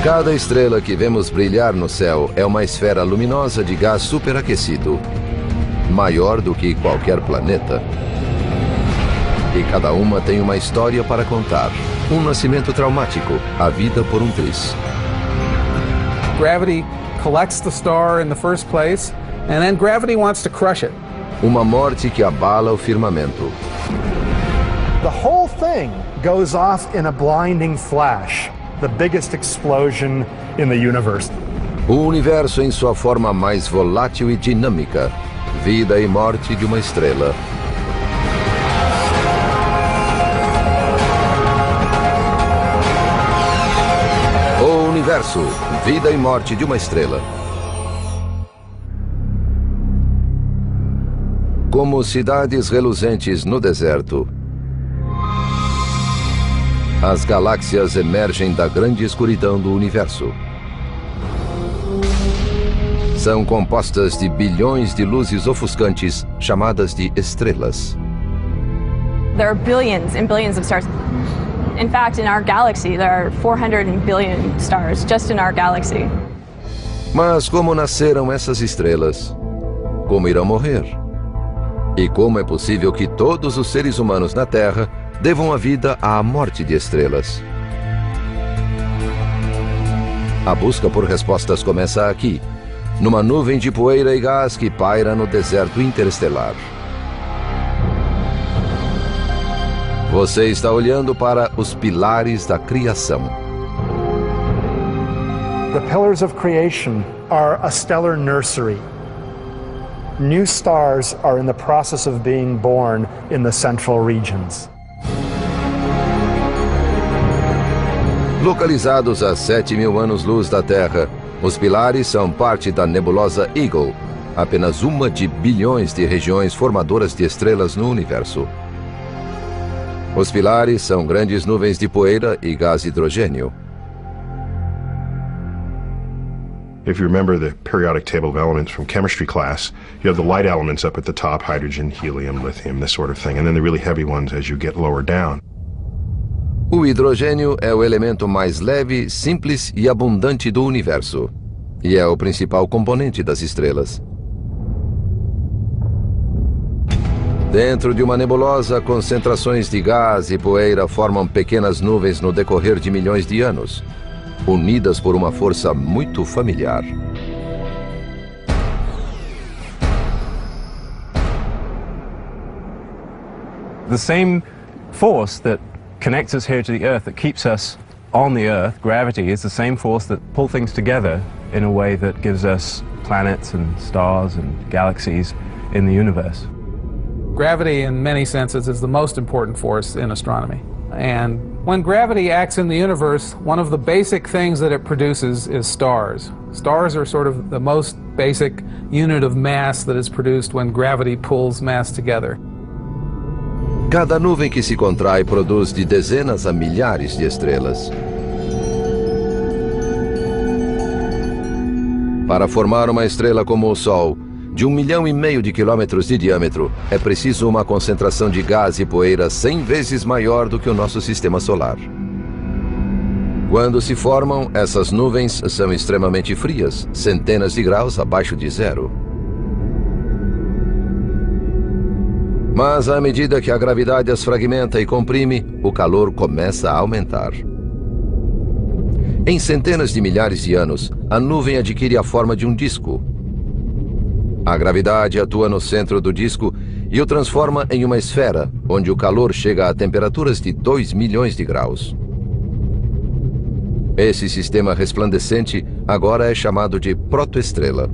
Cada estrela que vemos brilhar no céu é uma esfera luminosa de gás superaquecido, maior do que qualquer planeta. E cada uma tem uma história para contar. Um nascimento traumático, a vida por um triz. Gravity collects the star in the first place, and then gravity wants to crush it. Uma morte que abala o firmamento. The whole thing goes off in a blinding flash, the biggest explosion in the universe. O universo em sua forma mais volátil e dinâmica. Vida e morte de uma estrela. O universo, vida e morte de uma estrela. Como cidades reluzentes no deserto, as galáxias emergem da grande escuridão do universo. São compostas de bilhões de luzes ofuscantes, chamadas de estrelas. There are billions and billions of stars. In fact, in our galaxy, there are 400 billion stars just in our galaxy. Mas como nasceram essas estrelas? Como irão morrer? E como é possível que todos os seres humanos na Terra devam a vida à morte de estrelas? A busca por respostas começa aqui, numa nuvem de poeira e gás que paira no deserto interestelar. Você está olhando para os pilares da criação. The pillars of creation are a stellar nursery. New stars are in the process of being born in the central regions. Localizados a 7.000 anos-luz da Terra, os pilares são parte da nebulosa Eagle, apenas uma de bilhões de regiões formadoras de estrelas no universo. Os pilares são grandes nuvens de poeira e gás hidrogênio. If you remember the periodic table of elements from chemistry class, you have the light elements up at the top, hydrogen, helium, lithium, this sort of thing, and then the really heavy ones as you get lower down. O hidrogênio é o elemento mais leve, simples e abundante do universo, e é o principal componente das estrelas. Dentro de uma nebulosa, concentrações de gás e poeira formam pequenas nuvens no decorrer de milhões de anos, unidas por uma força muito familiar. The same force that connects us here to the Earth, that keeps us on the Earth, gravity, is the same force that pulls things together in a way that gives us planets and stars and galaxies in the universe. Gravity, in many senses, is the most important force in astronomy. And when gravity acts in the universe, one of the basic things that it produces is stars. Stars are sort of the most basic unit of mass that is produced when gravity pulls mass together. Cada nuvem que se contrai produz de dezenas a milhares de estrelas. Para formar uma estrela como o Sol, de 1,5 milhão de quilômetros de diâmetro, é preciso uma concentração de gás e poeira 100 vezes maior do que o nosso sistema solar. Quando se formam, essas nuvens são extremamente frias, centenas de graus abaixo de zero. Mas à medida que a gravidade as fragmenta e comprime, o calor começa a aumentar. Em centenas de milhares de anos, a nuvem adquire a forma de um disco. A gravidade atua no centro do disco e o transforma em uma esfera, onde o calor chega a temperaturas de 2 milhões de graus. Esse sistema resplandecente agora é chamado de protoestrela.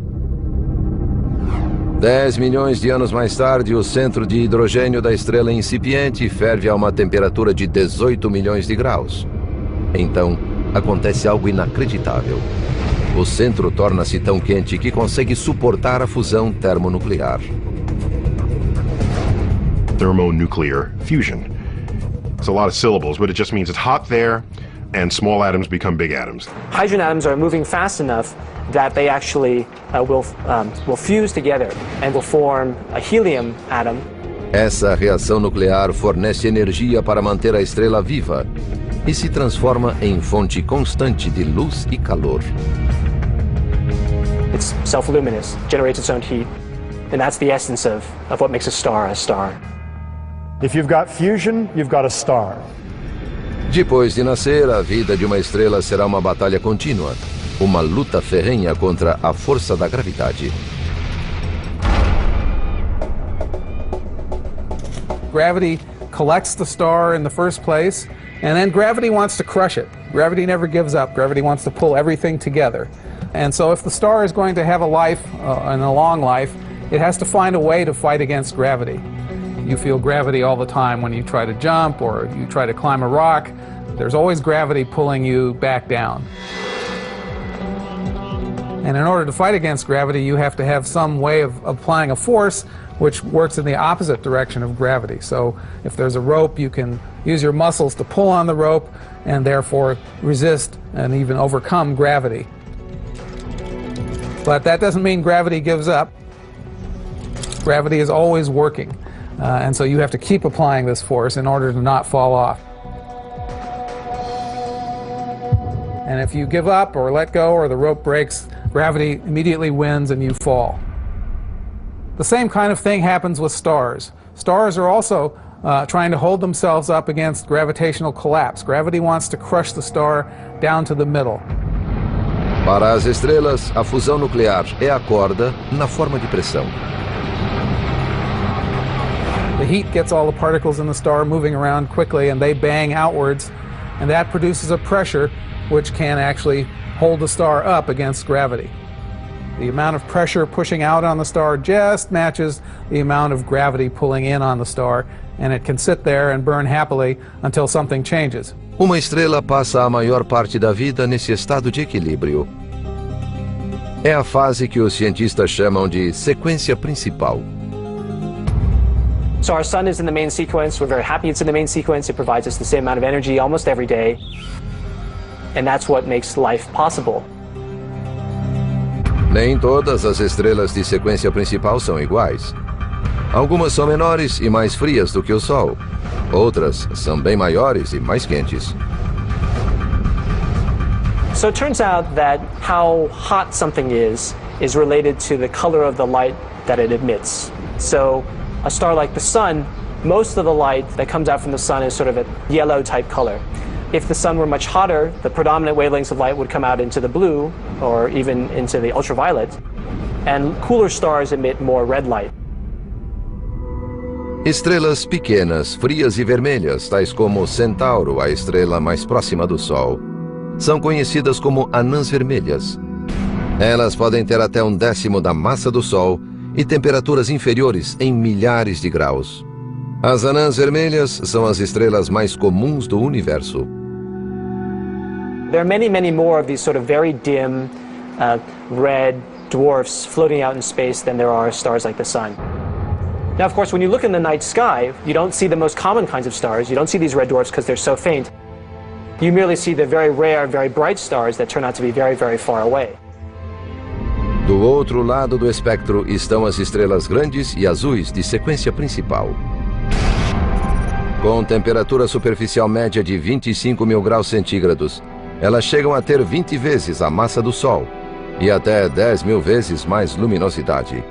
10 milhões de anos mais tarde, o centro de hidrogênio da estrela incipiente ferve a uma temperatura de 18 milhões de graus. Então, acontece algo inacreditável. O centro torna-se tão quente que consegue suportar a fusão termonuclear. Thermonuclear fusion. It's a lot of syllables, but it just means it's hot there and small atoms become big atoms. Hydrogen atoms are moving fast enough that they actually will fuse together and will form a helium atom. Essa reação nuclear fornece energia para manter a estrela viva. e se transforma em fonte constante de luz e calor. It's self-luminous, generates its own heat, and that's the essence of what makes a star a star. If you've got fusion, you've got a star. Depois de nascer, a vida de uma estrela será uma batalha contínua, uma luta ferrenha contra a força da gravidade. Gravity collects the star in the first place, and then gravity wants to crush it. Gravity never gives up. Gravity wants to pull everything together. And so if the star is going to have a life, and a long life, it has to find a way to fight against gravity. You feel gravity all the time when you try to jump or you try to climb a rock. There's always gravity pulling you back down. And in order to fight against gravity, you have to have some way of applying a force which works in the opposite direction of gravity. So if there's a rope, you can use your muscles to pull on the rope and therefore resist and even overcome gravity. But that doesn't mean gravity gives up. Gravity is always working. And so you have to keep applying this force in order to not fall off. And if you give up or let go or the rope breaks, gravity immediately wins and you fall. The same kind of thing happens with stars. Stars are also trying to hold themselves up against gravitational collapse. Gravity wants to crush the star down to the middle. Para as estrelas, a fusão nuclear é a corda na forma de pressão. The heat gets all the particles in the star moving around quickly and they bang outwards, and that produces a pressure which can actually hold the star up against gravity. The amount of pressure pushing out on the star just matches the amount of gravity pulling in on the star, and it can sit there and burn happily until something changes. Uma estrela passa a maior parte da vida nesse estado de equilíbrio. É a fase que os cientistas chamam de sequência principal. So our sun is in the main sequence. We're very happy it's in the main sequence. It provides us the same amount of energy almost every day. And that's what makes life possible. Nem todas as estrelas de sequência principal são iguais. Algumas são menores e mais frias do que o Sol. Outras são bem maiores e mais quentes. So it turns out that how hot something is related to the color of the light that it emits. So a star like the sun, most of the light that comes out from the sun is sort of a yellow type color. If the sun were much hotter, the predominant wavelengths of light would come out into the blue or even into the ultraviolet, and cooler stars emit more red light. Estrelas pequenas, frias e vermelhas, tais como Centauro, a estrela mais próxima do Sol, são conhecidas como anãs vermelhas. Elas podem ter até 1/10 da massa do Sol e temperaturas inferiores em milhares de graus. As anãs vermelhas são as estrelas mais comuns do universo. There are many, many more of these sort of very dim, red dwarfs floating out in space than there are stars like the sun. Now, of course, when you look in the night sky, you don't see the most common kinds of stars. You don't see these red dwarfs because they're so faint. You merely see the very rare, very bright stars that turn out to be very, very far away. Do outro lado do espectro estão as estrelas grandes e azuis de sequência principal. Com temperatura superficial média de 25.000 graus centígrados, elas chegam a ter 20 vezes a massa do Sol e até 10.000 vezes mais luminosidade.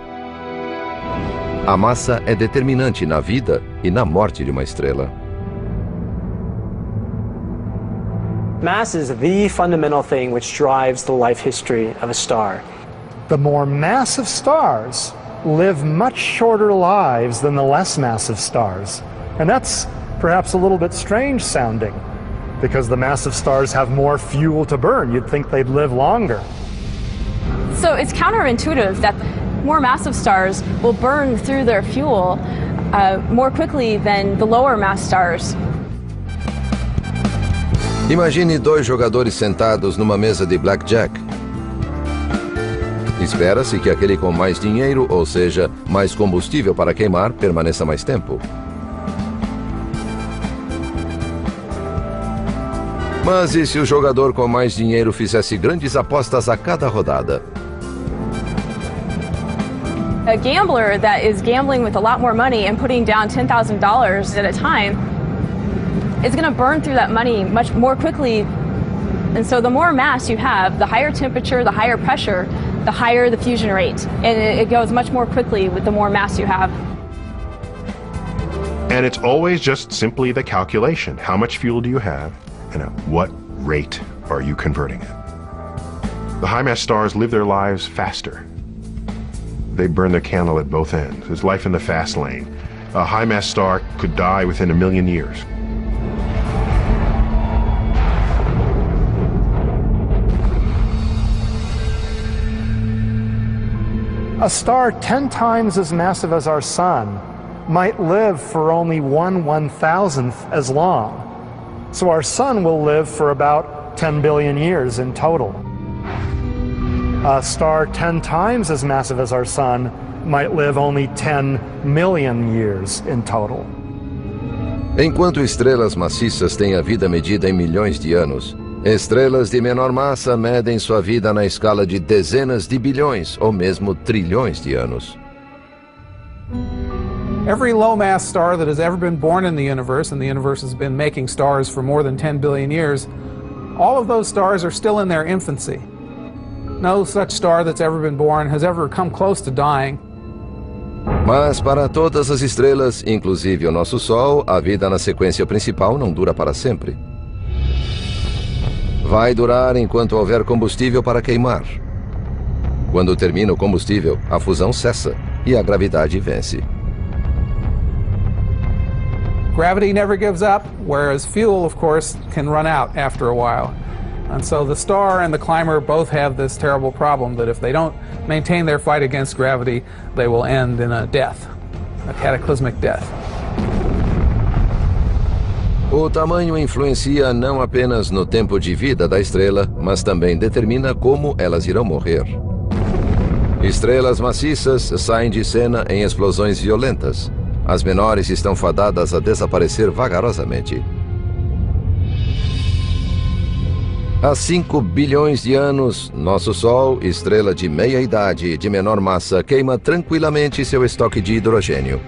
A massa é determinante na vida e na morte de uma estrela. Mass is the fundamental thing which drives the life history of a star. The more massive stars live much shorter lives than the less massive stars. And that's perhaps a little bit strange sounding, because the massive stars have more fuel to burn. You'd think they'd live longer. So it's counterintuitive that more massive stars will burn through their fuel more quickly than the lower mass stars. Imagine 2 jogadores sentados numa mesa de blackjack. Espera-se que aquele com mais dinheiro, ou seja, mais combustível para queimar, permaneça mais tempo. Mas e se o jogador com mais dinheiro fizesse grandes apostas a cada rodada? A gambler that is gambling with a lot more money and putting down $10,000 at a time it's going to burn through that money much more quickly. And so the more mass you have, the higher temperature, the higher pressure, the higher the fusion rate. And it goes much more quickly with the more mass you have. And it's always just simply the calculation. How much fuel do you have, and at what rate are you converting it? The high-mass stars live their lives faster. They burn their candle at both ends. There's life in the fast lane. A high-mass star could die within 1 million years. A star 10 times as massive as our sun might live for only 1/1000th as long. So our sun will live for about 10 billion years in total. A star 10 times as massive as our sun might live only 10 million years in total. Enquanto estrelas maciças têm a vida medida em milhões de anos, estrelas de menor massa medem sua vida na escala de dezenas de bilhões ou mesmo trilhões de anos. Every low-mass star that has ever been born in the universe, and the universe has been making stars for more than 10 billion years, all of those stars are still in their infancy. No such star that's ever been born has ever come close to dying. Mas para todas as estrelas, inclusive o nosso Sol, a vida na sequência principal não dura para sempre. Vai durar enquanto houver combustível para queimar. Quando termina o combustível, a fusão cessa e a gravidade vence. Gravity never gives up, whereas fuel, of course, can run out after a while. And so the star and the climber both have this terrible problem that if they don't maintain their fight against gravity, they will end in a death, a cataclysmic death. O tamanho influencia não apenas no tempo de vida da estrela, mas também determina como elas irão morrer. Estrelas maciças saem de cena em explosões violentas. As menores estão fadadas a desaparecer vagarosamente. Há 5 bilhões de anos, nosso Sol, estrela de meia-idade e de menor massa, queima tranquilamente seu estoque de hidrogênio.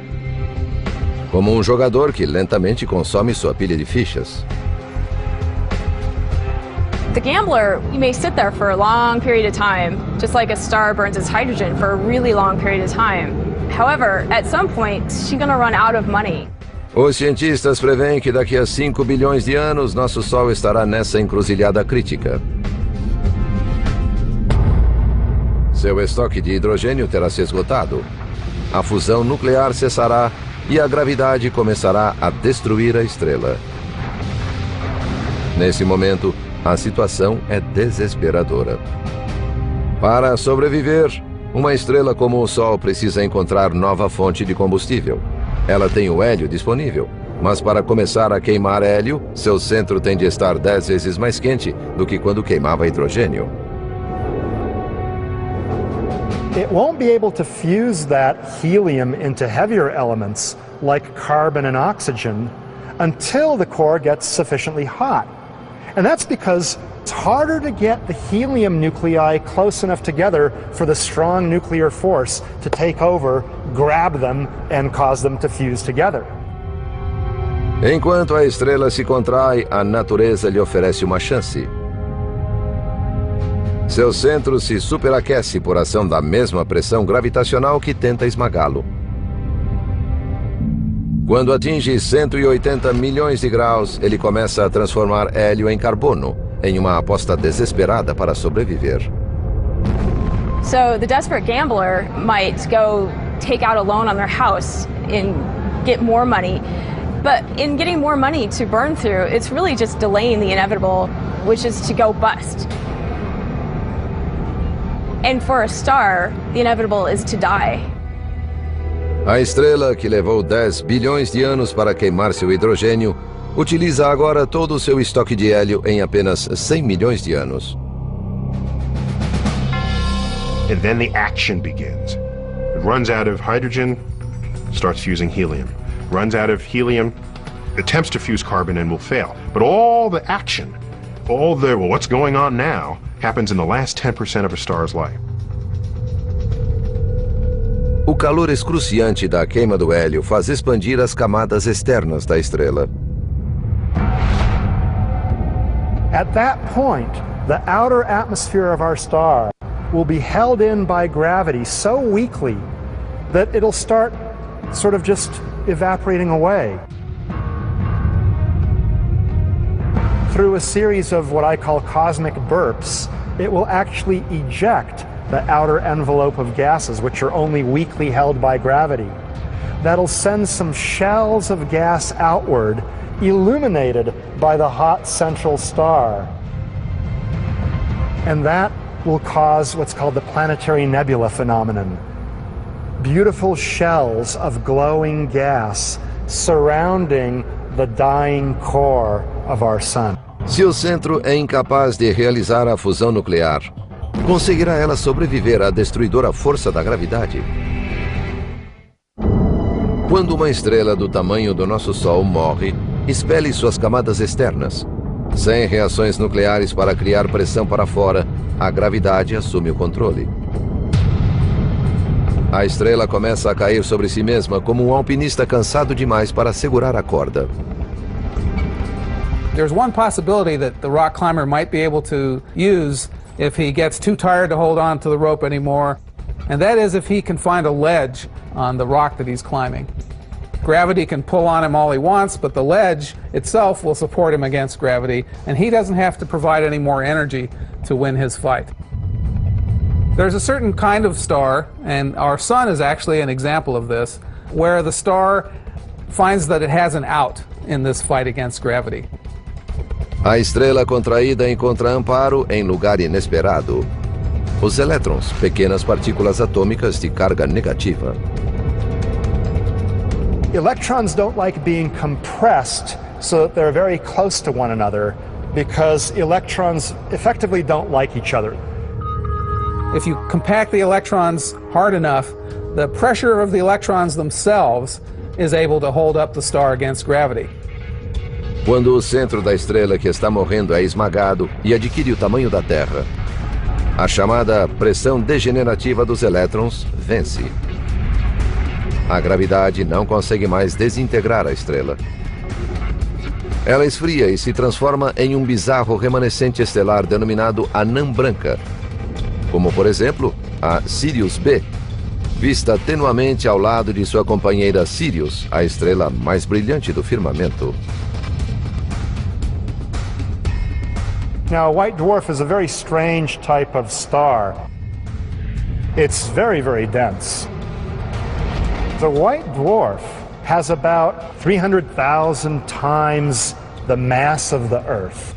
Como um jogador que lentamente consome sua pilha de fichas. The gambler, you may sit there for a long period of time, just like a star burns its hydrogen for a really long period of time. However, at some point, she's going to run out of money. Os cientistas preveem que daqui a 5 bilhões de anos, nosso Sol estará nessa encruzilhada crítica. Seu estoque de hidrogênio terá se esgotado. A fusão nuclear cessará e a gravidade começará a destruir a estrela. Nesse momento, a situação é desesperadora. Para sobreviver, uma estrela como o Sol precisa encontrar nova fonte de combustível. Ela tem o hélio disponível, mas para começar a queimar hélio, seu centro tem de estar 10 vezes mais quente do que quando queimava hidrogênio. It won't be able to fuse that helium into heavier elements like carbon and oxygen until the core gets sufficiently hot. And that's because it's harder to get the helium nuclei close enough together for the strong nuclear force to take over, grab them, and cause them to fuse together. Enquanto a estrela se contrai, a natureza lhe oferece uma chance. Seu centro se superaquece por ação da mesma pressão gravitacional que tenta esmagá-lo. Quando atinge 180 milhões de graus, ele começa a transformar hélio em carbono, em uma aposta desesperada para sobreviver. So the desperate gambler might go take out a loan on their house and get more money. But in getting more money to burn through, it's really just delaying the inevitable, which is to go bust. And for a star, the inevitable is to die. A estrela, que levou 10 bilhões de anos para queimar seu hidrogênio, utiliza agora todo o seu estoque de hélio em apenas 100 milhões de anos. And then the action begins. It runs out of hydrogen, starts fusing helium. Runs out of helium, attempts to fuse carbon and will fail. But all the action, all the, well, what's going on now, happens in the last 10% of a star's life. O calor excruciante da queima do hélio faz expandir as camadas externas da estrela. At that point, the outer atmosphere of our star will be held in by gravity so weakly that it'll start sort of just evaporating away. Through a series of what I call cosmic burps, it will actually eject the outer envelope of gases, which are only weakly held by gravity. That'll send some shells of gas outward, illuminated by the hot central star. And that will cause what's called the planetary nebula phenomenon. Beautiful shells of glowing gas surrounding the dying core of our sun. Se o centro é incapaz de realizar a fusão nuclear, conseguirá ela sobreviver à destruidora força da gravidade? Quando uma estrela do tamanho do nosso Sol morre, expele suas camadas externas. Sem reações nucleares para criar pressão para fora, a gravidade assume o controle. A estrela começa a cair sobre si mesma como um alpinista cansado demais para segurar a corda. There's one possibility that the rock climber might be able to use if he gets too tired to hold on to the rope anymore, and that is if he can find a ledge on the rock that he's climbing. Gravity can pull on him all he wants, but the ledge itself will support him against gravity, and he doesn't have to provide any more energy to win his fight. There's a certain kind of star, and our sun is actually an example of this, where the star finds that it has an out in this fight against gravity. A estrela contraída encontra amparo em lugar inesperado. Os elétrons, pequenas partículas atômicas de carga negativa. Electrons don't like being compressed so that they're very close to one another, because electrons effectively don't like each other. If you compact the electrons hard enough, the pressure of the electrons themselves is able to hold up the star against gravity. Quando o centro da estrela que está morrendo é esmagado e adquire o tamanho da Terra, a chamada pressão degenerativa dos elétrons vence. A gravidade não consegue mais desintegrar a estrela. Ela esfria e se transforma em um bizarro remanescente estelar denominado anã branca, como, por exemplo, a Sirius B, vista tenuamente ao lado de sua companheira Sirius, a estrela mais brilhante do firmamento. Now, a white dwarf is a very strange type of star. It's very, very dense. The white dwarf has about 300,000 times the mass of the Earth,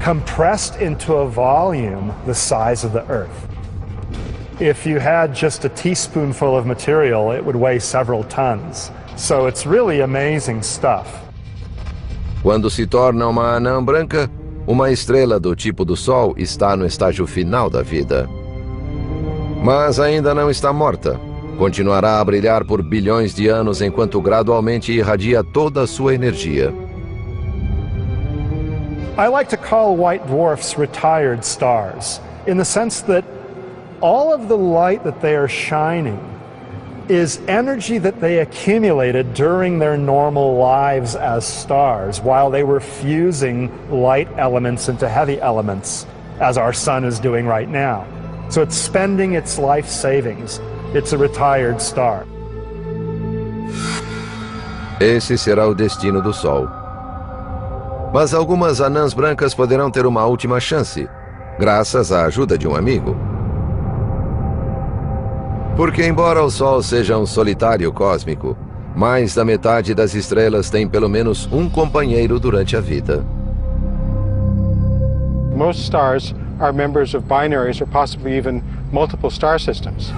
compressed into a volume the size of the Earth. If you had just a teaspoonful of material, it would weigh several tons. So it's really amazing stuff. Quando se torna uma anã branca, uma estrela do tipo do Sol está no estágio final da vida. Mas ainda não está morta. Continuará a brilhar por bilhões de anos enquanto gradualmente irradia toda a sua energia. I like to call white dwarfs retired stars, in the sense that all of the light that they are shining is energy that they accumulated during their normal lives as stars, while they were fusing light elements into heavy elements, as our sun is doing right now. So it's spending its life savings. It's a retired star. Esse será o destino do Sol. Mas algumas anãs brancas poderão ter uma última chance, graças à ajuda de um amigo. Porque embora o Sol seja um solitário cósmico, mais da metade das estrelas tem pelo menos um companheiro durante a vida. Most stars are members of binaries or possibly even multiple star systems.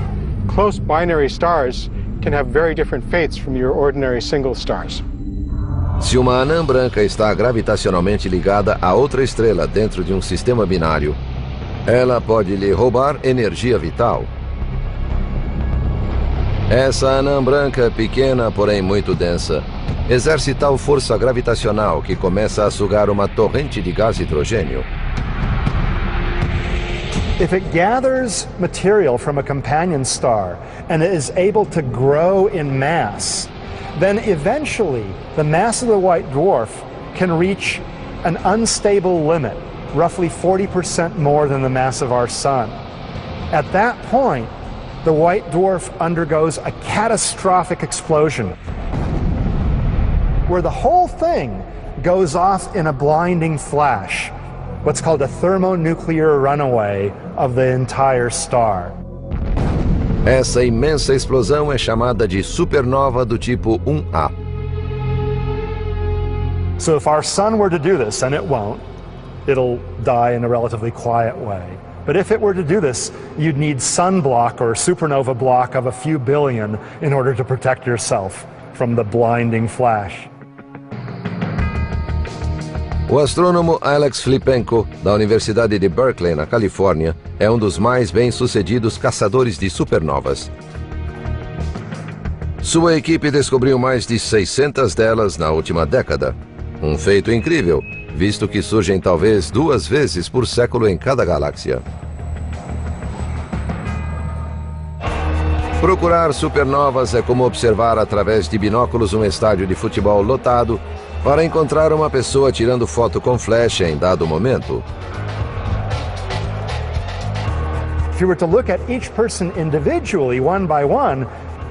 Close binary stars can have very different fates from your ordinary single stars. Se uma anã branca está gravitacionalmente ligada a outra estrela dentro de um sistema binário, ela pode lhe roubar energia vital. Essa anã branca, pequena, porém muito densa, exerce tal força gravitacional que começa a sugar uma torrente de gás hidrogênio. If it gathers material from a companion star and is able to grow in mass, then eventually the mass of the white dwarf can reach an unstable limit, roughly 40% more than the mass of our sun. At that point, the white dwarf undergoes a catastrophic explosion, where the whole thing goes off in a blinding flash, what's called a thermonuclear runaway of the entire star. Essa imensa explosão é chamada de supernova do tipo 1A. So if our sun were to do this, and it won't, it'll die in a relatively quiet way. But if it were to do this, you'd need sunblock or supernova block of a few billion in order to protect yourself from the blinding flash. O astrônomo Alex Flipenko, da Universidade de Berkeley, na Califórnia, é um dos mais bem-sucedidos caçadores de supernovas. Sua equipe descobriu mais de 600 delas na última década. Um feito incrível, visto que surgem talvez 2 vezes por século em cada galáxia. Procurar supernovas é como observar através de binóculos um estádio de futebol lotado para encontrar uma pessoa tirando foto com flecha em dado momento. If you were to look at each person individually, one by one,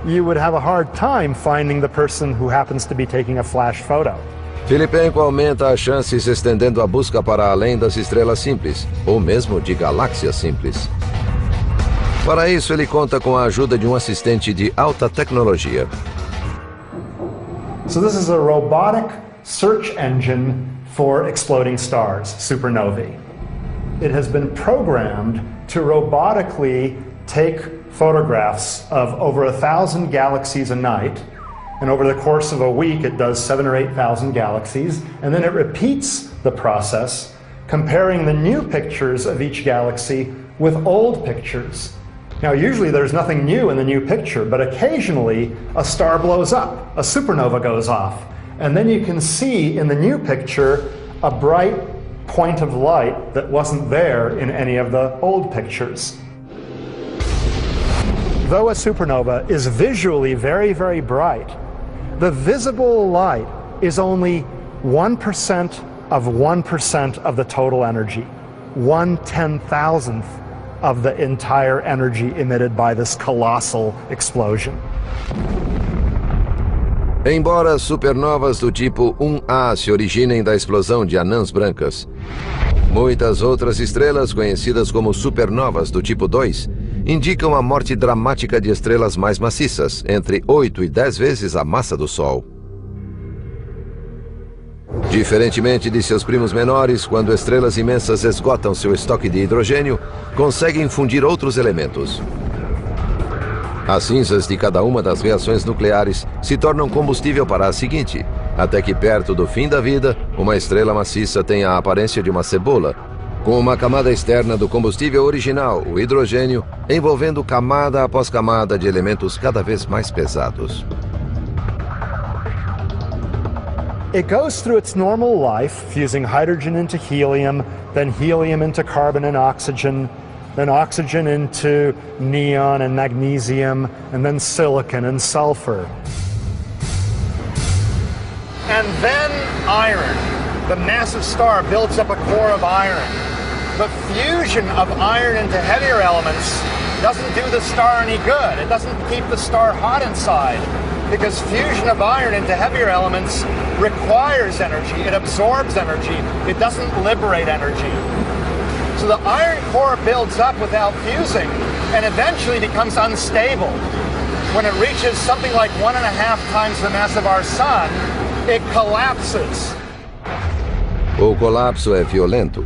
you would have a hard time finding the person who happens to be taking a flash photo. Filipenko aumenta as chances estendendo a busca para além das estrelas simples, ou mesmo de galáxias simples. Para isso, ele conta com a ajuda de um assistente de alta tecnologia. So this is a robotic search engine for exploding stars, supernovae. It has been programmed to robotically take photographs of over 1,000 galaxies a night, and over the course of a week it does 7,000 or 8,000 galaxies, and then it repeats the process, comparing the new pictures of each galaxy with old pictures. Now, usually there's nothing new in the new picture, but occasionally a star blows up, a supernova goes off, and then you can see in the new picture a bright point of light that wasn't there in any of the old pictures. Though a supernova is visually very, very bright, the visible light is only 1% of 1% of the total energy, 1/10,000th of the entire energy emitted by this colossal explosion. Embora supernovas do tipo 1A se originem da explosão de anãs brancas, muitas outras estrelas, conhecidas como supernovas do tipo 2, indicam a morte dramática de estrelas mais maciças, entre 8 e 10 vezes a massa do Sol. Diferentemente de seus primos menores, quando estrelas imensas esgotam seu estoque de hidrogênio, conseguem fundir outros elementos. As cinzas de cada uma das reações nucleares se tornam combustível para a seguinte, até que perto do fim da vida, uma estrela maciça tem a aparência de uma cebola, com uma camada externa do combustível original, o hidrogênio, envolvendo camada após camada de elementos cada vez mais pesados. It goes through its normal life, fusing hydrogen into helium, then helium into carbon and oxygen into neon and magnesium, and then silicon and sulfur. And then iron. The massive star builds up a core of iron. The fusion of iron into heavier elements doesn't do the star any good. It doesn't keep the star hot inside, because fusion of iron into heavier elements requires energy. It absorbs energy. It doesn't liberate energy. So the iron core builds up without fusing and eventually becomes unstable. When it reaches something like 1.5 times the mass of our sun, it collapses. O colapso é violento.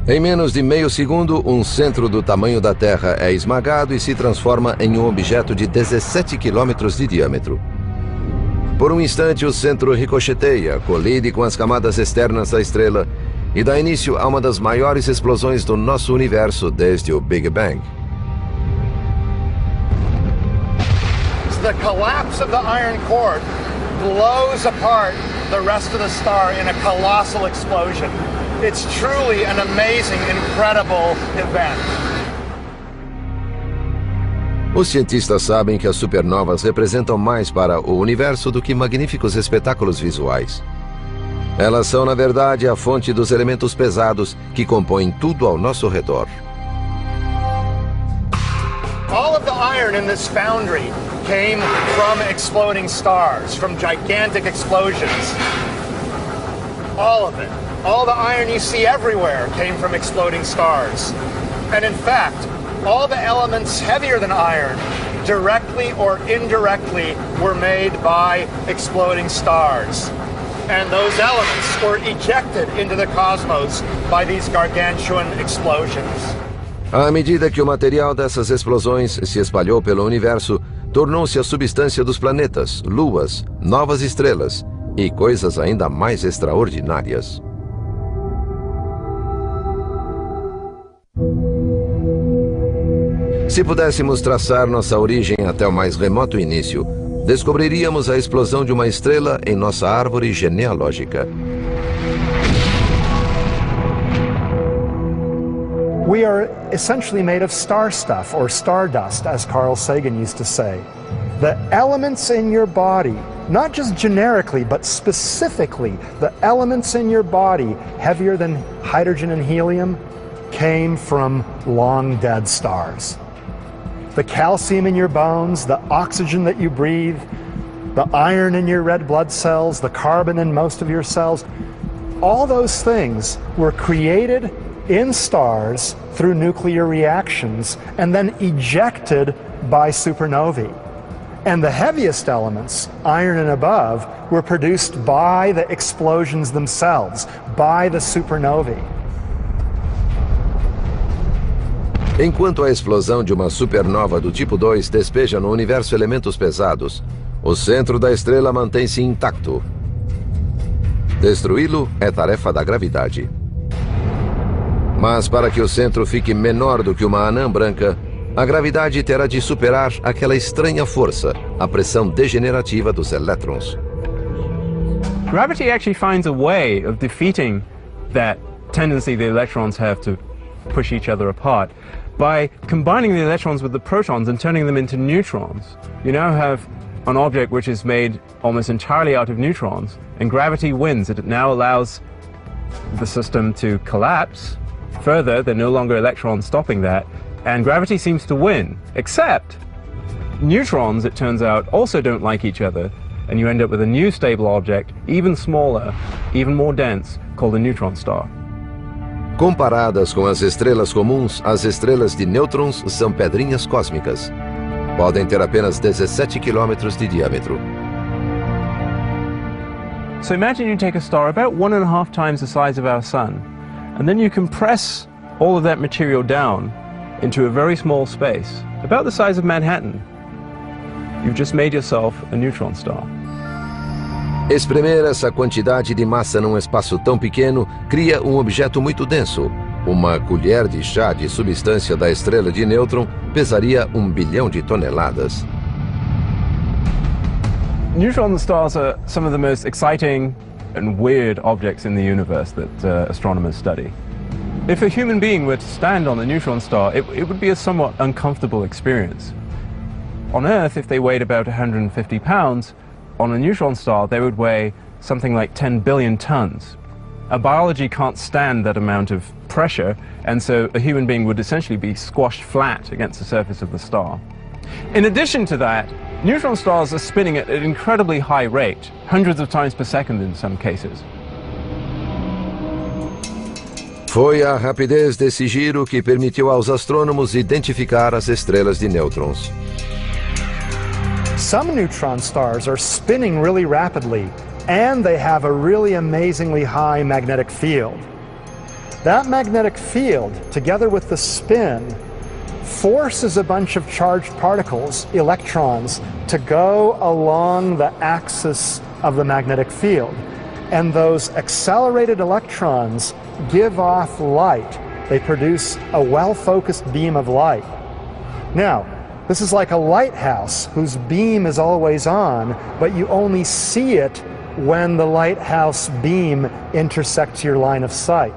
Em menos de meio segundo, um centro do tamanho da Terra é esmagado e se transforma em um objeto de 17 quilômetros de diâmetro. Por um instante, o centro ricocheteia, colide com as camadas externas da estrela e dá início a uma das maiores explosões do nosso universo desde o Big Bang. The collapse of the iron core blows apart the rest of the star in a colossal explosion. It's truly an amazing, incredible event. Os cientistas sabem que as supernovas representam mais para o universo do que magníficos espetáculos visuais. Elas são, na verdade, a fonte dos elementos pesados que compõem tudo ao nosso redor. All of the iron in this foundry came from exploding stars, from gigantic explosions. All of it. All the iron you see everywhere came from exploding stars. And in fact, all the elements heavier than iron, directly or indirectly, were made by exploding stars. And those elements were ejected into the cosmos by these gargantuan explosions. À medida que o material dessas explosões se espalhou pelo universo, tornou-se a substância dos planetas, luas, novas estrelas e coisas ainda mais extraordinárias. Se pudéssemos traçar nossa origem até o mais remoto início, descobriríamos a explosão de uma estrela em nossa árvore genealógica. We are essentially made of star stuff, or stardust, as Carl Sagan used to say. The elements in your body, not just generically, but specifically, the elements in your body, heavier than hydrogen and helium, came from long-dead stars. The calcium in your bones, the oxygen that you breathe, the iron in your red blood cells, the carbon in most of your cells, all those things were created in stars through nuclear reactions and then ejected by supernovae. And the heaviest elements, iron and above, were produced by the explosions themselves, by the supernovae. Enquanto a explosão de uma supernova do tipo 2 despeja no universo elementos pesados, o centro da estrela mantém-se intacto. Destruí-lo é tarefa da gravidade. Mas para que o centro fique menor do que uma anã branca, a gravidade terá de superar aquela estranha força, a pressão degenerativa dos elétrons. Gravity actually finds a way of defeating that tendency the electrons have to push each other apart by combining the electrons with the protons and turning them into neutrons. You now have an object which is made almost entirely out of neutrons, and gravity wins. It now allows the system to collapse. Further, there are no longer electrons stopping that, and gravity seems to win, except neutrons, it turns out, also don't like each other, and you end up with a new stable object, even smaller, even more dense, called a neutron star. Comparadas com as estrelas comuns, as estrelas de nêutrons são pedrinhas cósmicas. Podem ter apenas 17 quilômetros de diâmetro. So imagine you take a star about 1.5 times the size of our sun, and then you compress all of that material down into a very small space, about the size of Manhattan. You've just made yourself a neutron star. Espremer essa quantidade de massa num espaço tão pequeno cria um objeto muito denso. Uma colher de chá de substância da estrela de nêutron pesaria 1 bilhão de toneladas. Neutron stars are some of the most exciting and weird objects in the universe that astronomers study. If a human being were to stand on a neutron star, it would be a somewhat uncomfortable experience. On Earth, if they weighed about 150 pounds, on a neutron star they would weigh something like 10 billion tons. Our biology can't stand that amount of pressure, and so a human being would essentially be squashed flat against the surface of the star. In addition to that, neutron stars are spinning at an incredibly high rate, hundreds of times per second in some cases. Foi a rapidez desse giro que permitiu aos astrônomos identificar as estrelas de nêutrons. Some neutron stars are spinning really rapidly, and they have a really amazingly high magnetic field. That magnetic field, together with the spin, forces a bunch of charged particles, electrons, to go along the axis of the magnetic field. And those accelerated electrons give off light. They produce a well-focused beam of light. Now, this is like a lighthouse whose beam is always on, but you only see it when the lighthouse beam intersects your line of sight.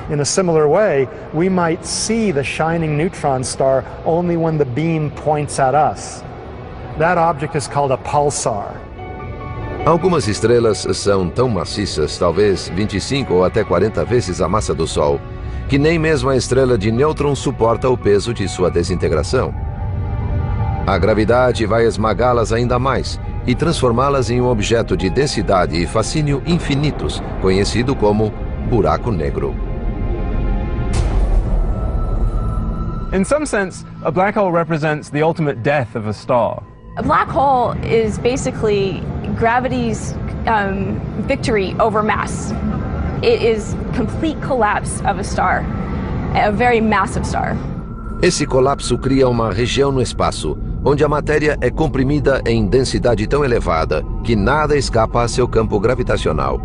In a similar way, we might see the shining neutron star only when the beam points at us. That object is called a pulsar. Algumas estrelas são tão maciças, talvez 25 ou até 40 vezes a massa do Sol, que nem mesmo a estrela de nêutrons suporta o peso de sua desintegração. A gravidade vai esmagá-las ainda mais e transformá-las em um objeto de densidade e fascínio infinitos, conhecido como buraco negro. In some sense, a black hole represents the ultimate death of a star. A black hole is basically gravity's victory over mass. It is complete collapse of a star, a very massive star. Esse colapso cria uma região no espaço, onde a matéria é comprimida em densidade tão elevada que nada escapa a seu campo gravitacional.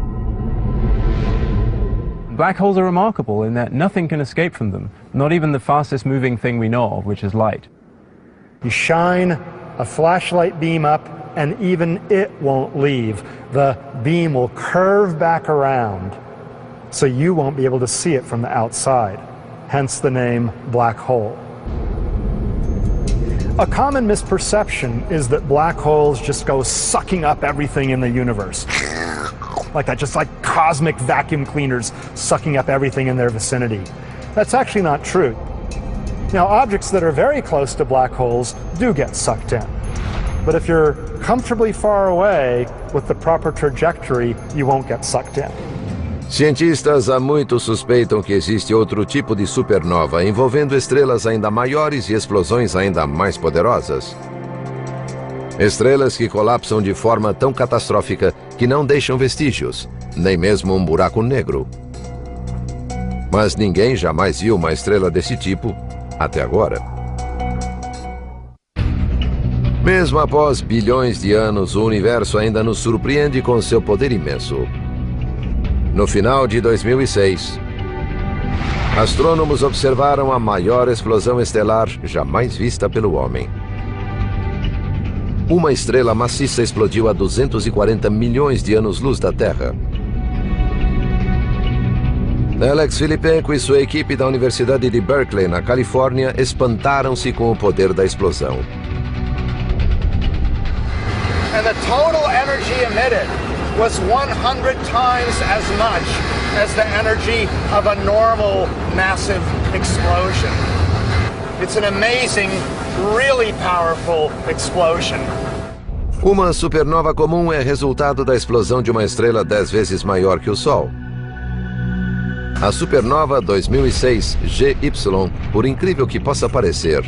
Black holes are remarkable in that nothing can escape from them, not even the fastest moving thing we know of, which is light. You shine a flashlight beam up and even it won't leave. The beam will curve back around, so you won't be able to see it from the outside, hence the name black hole. A common misperception is that black holes just go sucking up everything in the universe. Like that, just like cosmic vacuum cleaners sucking up everything in their vicinity. That's actually not true. Now, objects that are very close to black holes do get sucked in. But if you're comfortably far away with the proper trajectory, you won't get sucked in. Cientistas há muito suspeitam que existe outro tipo de supernova envolvendo estrelas ainda maiores e explosões ainda mais poderosas. Estrelas que colapsam de forma tão catastrófica que não deixam vestígios, nem mesmo um buraco negro. Mas ninguém jamais viu uma estrela desse tipo até agora. Mesmo após bilhões de anos, o universo ainda nos surpreende com seu poder imenso. No final de 2006, astrônomos observaram a maior explosão estelar jamais vista pelo homem. Uma estrela maciça explodiu a 240 milhões de anos-luz da Terra. Alex Filipenko e sua equipe da Universidade de Berkeley, na Califórnia, espantaram-se com o poder da explosão. And the total energy emitted was 100 times as much as the energy of a normal massive explosion. It's an amazing, really powerful explosion. Uma supernova comum é resultado da explosão de uma estrela 10 vezes maior que o Sol. A supernova 2006 GY, por incrível que possa parecer,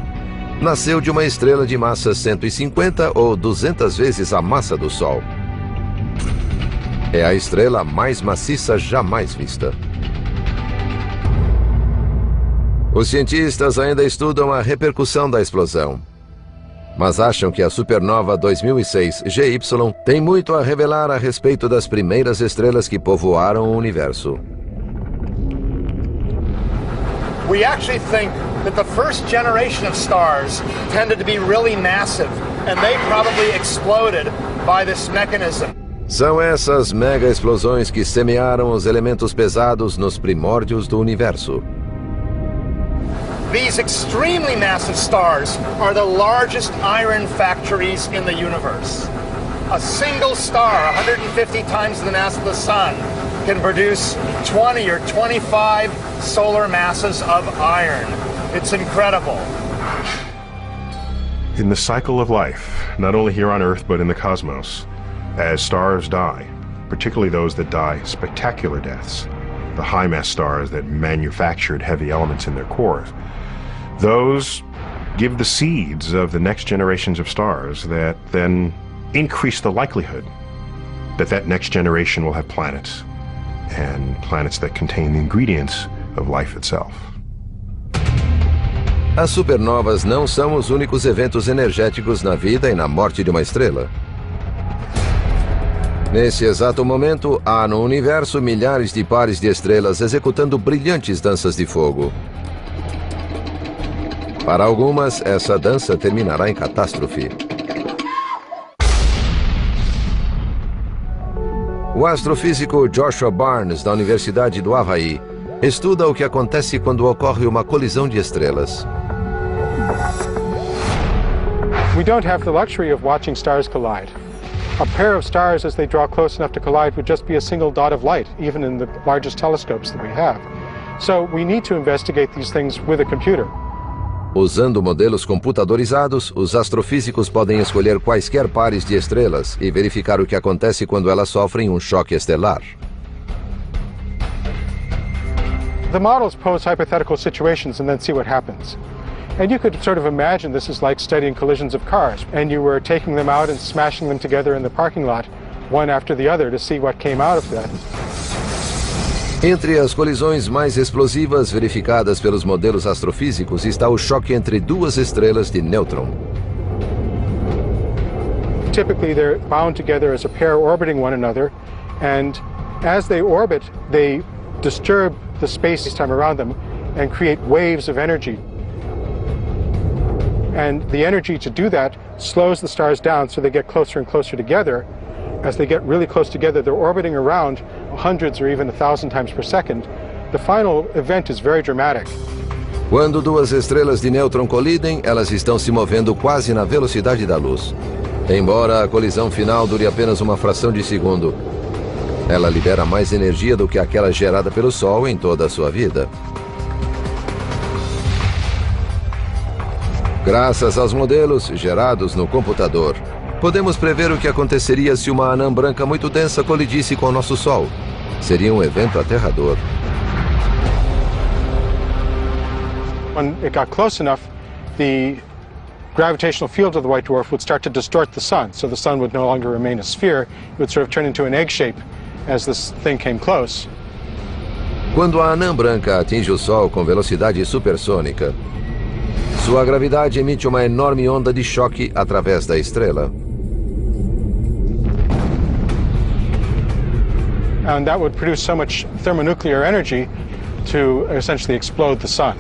nasceu de uma estrela de massa 150 ou 200 vezes a massa do Sol. É a estrela mais maciça jamais vista. Os cientistas ainda estudam a repercussão da explosão, mas acham que a supernova 2006 GY tem muito a revelar a respeito das primeiras estrelas que povoaram o universo. We actually think that the first generation of stars tended to be really massive, and they probably exploded by this mechanism. São essas mega explosões que semearam os elementos pesados nos primórdios do universo. These extremely massive stars are the largest iron factories in the universe. A single star, 150 times the mass of the sun, can produce 20 or 25 solar masses of iron. It's incredible. In the cycle of life, not only here on Earth but in the cosmos, as stars die, particularly those that die spectacular deaths, the high-mass stars that manufactured heavy elements in their cores, those give the seeds of the next generations of stars that then increase the likelihood that that next generation will have planets, and planets that contain the ingredients of life itself. As supernovas não são os únicos eventos energéticos na vida e na morte de uma estrela. Nesse exato momento, há no universo milhares de pares de estrelas executando brilhantes danças de fogo. Para algumas, essa dança terminará em catástrofe. O astrofísico Joshua Barnes, da Universidade do Havaí, estuda o que acontece quando ocorre uma colisão de estrelas. We don't have the luxury of watching stars collide. A pair of stars, as they draw close enough to collide, would just be a single dot of light, even in the largest telescopes that we have. So we need to investigate these things with a computer. Usando modelos computadorizados, os astrofísicos podem escolher quaisquer pares de estrelas e verificar o que acontece quando elas sofrem um choque estelar. The models pose hypothetical situations and then see what happens. And you could sort of imagine this is like studying collisions of cars, and you were taking them out and smashing them together in the parking lot, one after the other, to see what came out of that. Entre as colisões mais explosivas verificadas pelos modelos astrofísicos está o choque entre duas estrelas de nêutron. Typically they're bound together as a pair orbiting one another, and as they orbit, they disturb the space-time around them and create waves of energy. And the energy to do that slows the stars down so they get closer and closer together. As they get really close together, they're orbiting around hundreds or even 1,000 times per second. The final event is very dramatic. Quando duas estrelas de nêutron colidem, elas estão se movendo quase na velocidade da luz. Embora a colisão final dure apenas uma fração de segundo, ela libera mais energia do que aquela gerada pelo Sol em toda a sua vida. Graças aos modelos gerados no computador, podemos prever o que aconteceria se uma anã branca muito densa colidisse com o nosso Sol. Seria um evento aterrador. When it got close enough, the gravitational field of the white dwarf would start to distort the sun, so the sun would no longer remain a sphere. It would sort of turn into an egg shape as this thing came close. Quando a anã branca atinge o Sol com velocidade supersônica, sua gravidade emite uma enorme onda de choque através da estrela. And that would produce so much thermonuclear energy to essentially explode the sun.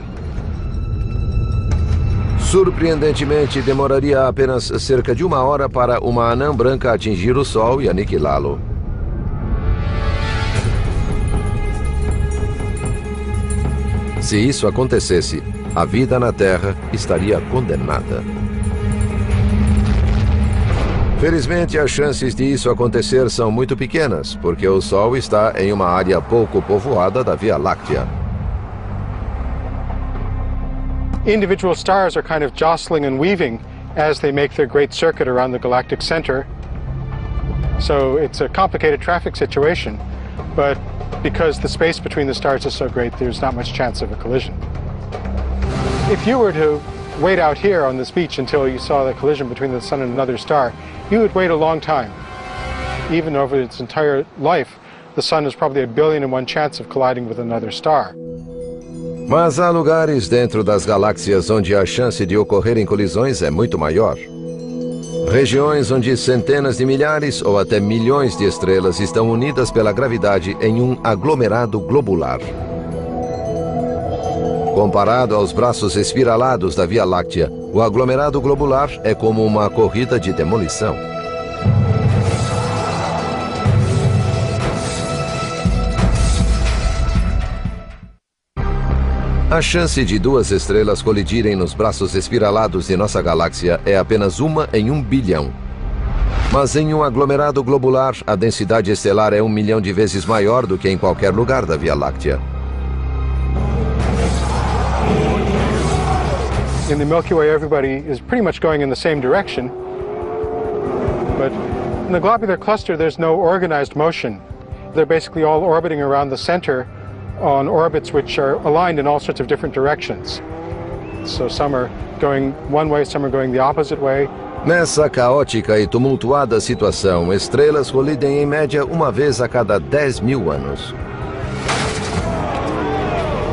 Surpreendentemente, demoraria apenas cerca de uma hora para uma anã branca atingir o Sol e aniquilá-lo. Se isso acontecesse, a vida na Terra estaria condenada. Felizmente, as chances de isso acontecer são muito pequenas, porque o Sol está em uma área pouco povoada da Via Láctea. Individual stars are kind of jostling and weaving as they make their great circuit around the galactic center. So it's a complicated traffic situation, but because the space between the stars is so great, there's not much chance of a collision. If you were to wait out here on this beach until you saw the collision between the sun and another star, you would wait a long time. Even over its entire life, the sun has probably 1,000,000,001 chance of colliding with another star. Mas há lugares dentro das galáxias onde a chance de ocorrerem colisões é muito maior. Regiões onde centenas de milhares ou até milhões de estrelas estão unidas pela gravidade em um aglomerado globular. Comparado aos braços espiralados da Via Láctea, o aglomerado globular é como uma corrida de demolição. A chance de duas estrelas colidirem nos braços espiralados de nossa galáxia é apenas uma em 1 bilhão. Mas em um aglomerado globular, a densidade estelar é 1 milhão de vezes maior do que em qualquer lugar da Via Láctea. In the Milky Way, everybody is pretty much going in the same direction. But in the globular cluster, there's no organized motion. They're basically all orbiting around the center on orbits which are aligned in all sorts of different directions. So some are going one way, some are going the opposite way. Nessa caótica e tumultuada situação, estrelas colidem em média uma vez a cada 10.000 anos.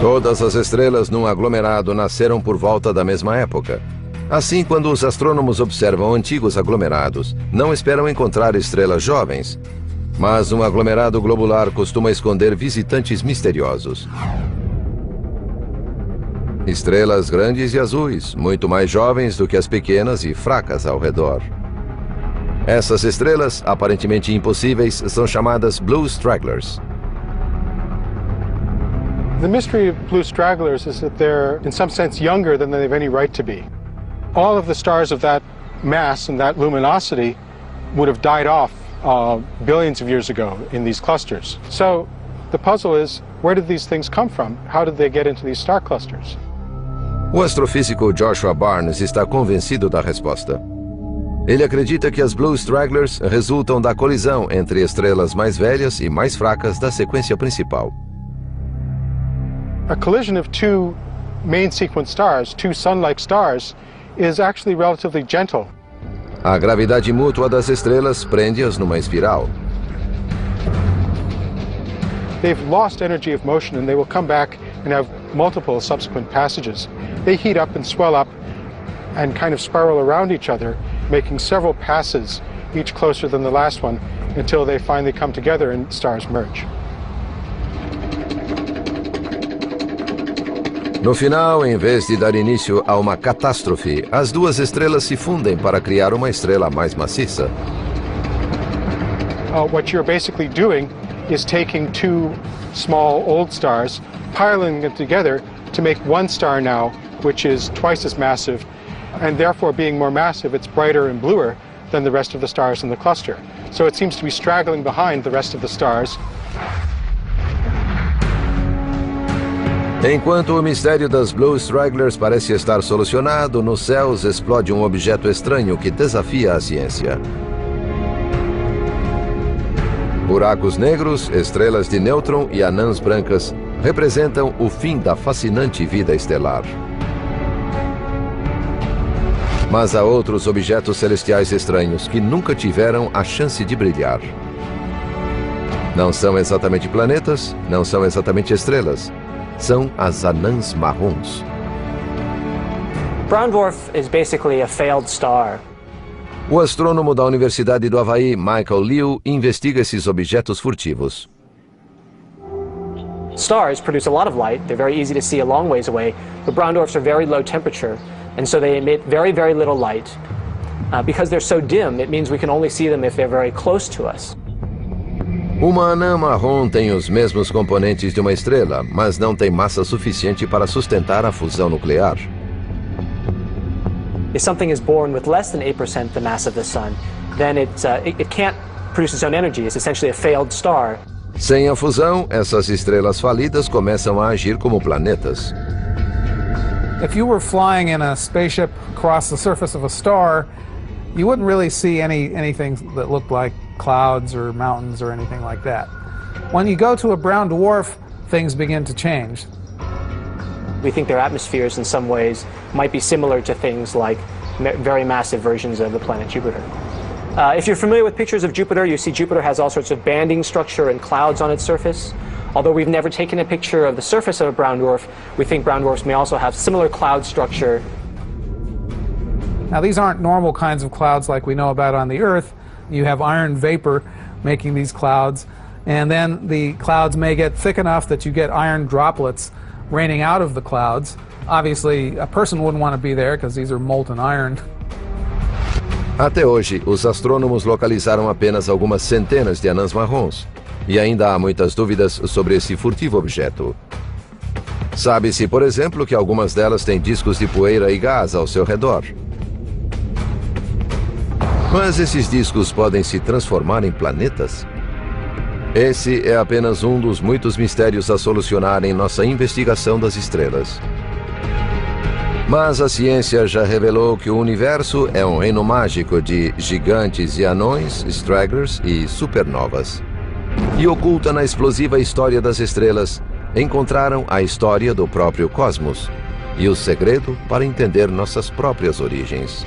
Todas as estrelas num aglomerado nasceram por volta da mesma época. Assim, quando os astrônomos observam antigos aglomerados, não esperam encontrar estrelas jovens, mas um aglomerado globular costuma esconder visitantes misteriosos. Estrelas grandes e azuis, muito mais jovens do que as pequenas e fracas ao redor. Essas estrelas, aparentemente impossíveis, são chamadas Blue Stragglers. The mystery of blue stragglers is that they're, in some sense, younger than they have any right to be. All of the stars of that mass and that luminosity would have died off billions of years ago in these clusters. So the puzzle is, where did these things come from? How did they get into these star clusters? O astrofísico Joshua Barnes está convencido da resposta. Ele acredita que as Blue Stragglers resultam da colisão entre estrelas mais velhas e mais fracas da sequência principal. A collision of two main sequence stars, two sun-like stars, is actually relatively gentle. A gravidade mútua das estrelas prende-as numa espiral. They've lost energy of motion and they will come back and have multiple subsequent passages. They heat up and swell up and kind of spiral around each other, making several passes, each closer than the last one, until they finally come together and stars merge. No final, em vez de dar início a uma catástrofe, as duas estrelas se fundem para criar uma estrela mais maciça. What you're basically doing is taking two small old stars, piling them together to make one star now, which is twice as massive, and therefore being more massive, it's brighter and bluer than the rest of the stars in the cluster. So it seems to be straggling behind the rest of the stars. Enquanto o mistério das Blue Stragglers parece estar solucionado, nos céus explode um objeto estranho que desafia a ciência. Buracos negros, estrelas de nêutron e anãs brancas representam o fim da fascinante vida estelar. Mas há outros objetos celestiais estranhos que nunca tiveram a chance de brilhar. Não são exatamente planetas, não são exatamente estrelas. São as anãs marrons. Brown dwarf is basically a failed star. O astrônomo da Universidade do Havaí, Michael Liu, investiga esses objetos furtivos. Stars produce a lot of light. They're very easy to see a long ways away, but brown dwarfs are very low temperature, and so they emit very, very little light. Because they're so dim, it means we can only see them if they're very close to us. Uma anã marrom tem os mesmos componentes de uma estrela, mas não tem massa suficiente para sustentar a fusão nuclear. If something is born with less than 8% the mass of the sun, then it can't produce its own energy. It's essentially a failed star. Sem a fusão, essas estrelas falidas começam a agir como planetas. If you were flying in a spaceship across the surface of a star, you wouldn't really see anything that looked like clouds or mountains or anything like that. When you go to a brown dwarf, things begin to change. We think their atmospheres in some ways might be similar to things like very massive versions of the planet Jupiter. If you're familiar with pictures of Jupiter, you see Jupiter has all sorts of banding structure and clouds on its surface. Although we've never taken a picture of the surface of a brown dwarf, we think brown dwarfs may also have similar cloud structure. Now, these aren't normal kinds of clouds like we know about on the Earth. You have iron vapor making these clouds, and then the clouds may get thick enough that you get iron droplets raining out of the clouds. Obviously, a person wouldn't want to be there because these are molten iron. Até hoje, os astrônomos localizaram apenas algumas centenas de anãs marrons, e ainda há muitas dúvidas sobre esse furtivo objeto. Sabe-se, por exemplo, que algumas delas têm discos de poeira e gás ao seu redor. Mas esses discos podem se transformar em planetas? Esse é apenas um dos muitos mistérios a solucionar em nossa investigação das estrelas. Mas a ciência já revelou que o universo é um reino mágico de gigantes e anões, stragglers e supernovas. E oculta na explosiva história das estrelas, encontraram a história do próprio cosmos e o segredo para entender nossas próprias origens.